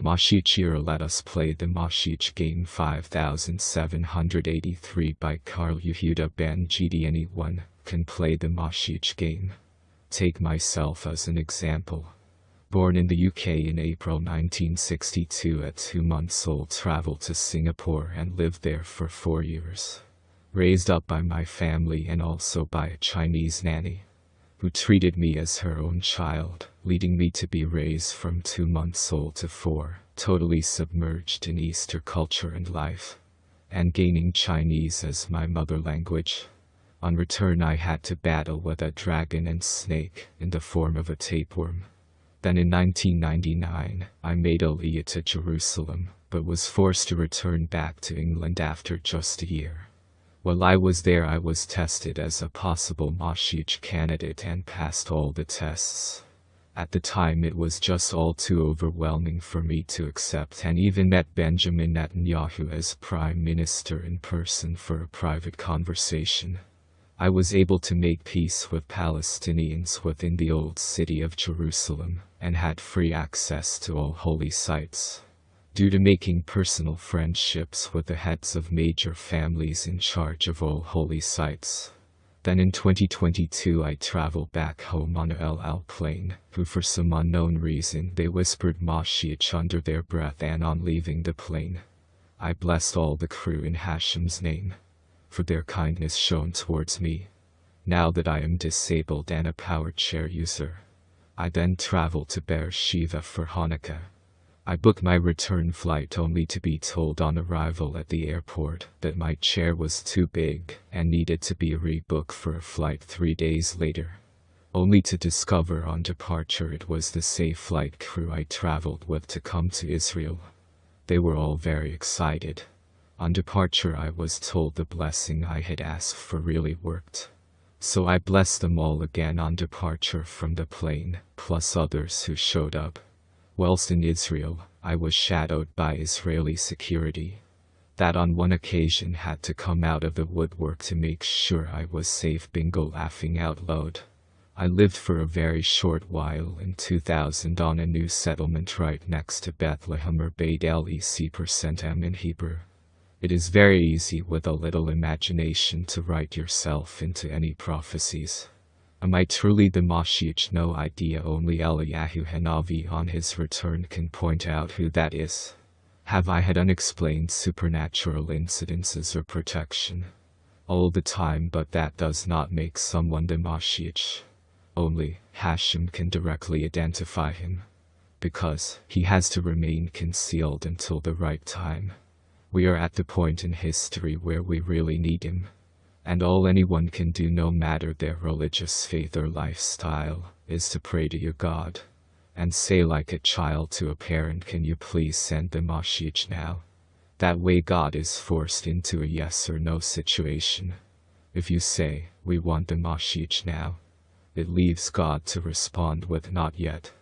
MoShiach Era, let us play the MoShiach game 5783 by Karl Yehuda Ben-Jedi. Anyone can play the MoShiach game. Take myself as an example. Born in the UK in April 1962, at 2 months old, traveled to Singapore and lived there for 4 years. Raised up by my family and also by a Chinese nanny, who treated me as her own child, leading me to be raised from 2 months old to 4, totally submerged in Eastern culture and life, and gaining Chinese as my mother language. On return, I had to battle with a dragon and snake in the form of a tapeworm. Then in 1999, I made Aliyah to Jerusalem, but was forced to return back to England after just a year. While I was there, I was tested as a possible MoShiach candidate and passed all the tests. At the time, it was just all too overwhelming for me to accept, and even met Benjamin Netanyahu as Prime Minister in person for a private conversation. I was able to make peace with Palestinians within the old city of Jerusalem, and had free access to all holy sites, due to making personal friendships with the heads of major families in charge of all holy sites. Then in 2022, I traveled back home on a El Al plane, who for some unknown reason they whispered MoShiach under their breath, and on leaving the plane, I blessed all the crew in Hashem's name for their kindness shown towards me. Now that I am disabled and a power chair user, I then traveled to Beersheba for Hanukkah. I booked my return flight only to be told on arrival at the airport that my chair was too big and needed to be rebooked for a flight 3 days later, only to discover on departure it was the same flight crew I traveled with to come to Israel. They were all very excited. On departure, I was told the blessing I had asked for really worked. So I blessed them all again on departure from the plane, plus others who showed up. Whilst in Israel, I was shadowed by Israeli security that on one occasion had to come out of the woodwork to make sure I was safe. Bingo, laughing out loud. I lived for a very short while in 2000 on a new settlement right next to Bethlehem, or Beit El Ec% in Hebrew. It is very easy with a little imagination to write yourself into any prophecies. Am I truly the MoShiach? No idea. Only Eliyahu Hanavi on his return can point out who that is. Have I had unexplained supernatural incidences or protection all the time? But that does not make someone the MoShiach. Only Hashem can directly identify him, because he has to remain concealed until the right time. We are at the point in history where we really need him. And all anyone can do, no matter their religious faith or lifestyle, is to pray to your God and say like a child to a parent, "Can you please send the MoShiach now?" That way God is forced into a yes or no situation. If you say, "We want the MoShiach now," it leaves God to respond with "not yet."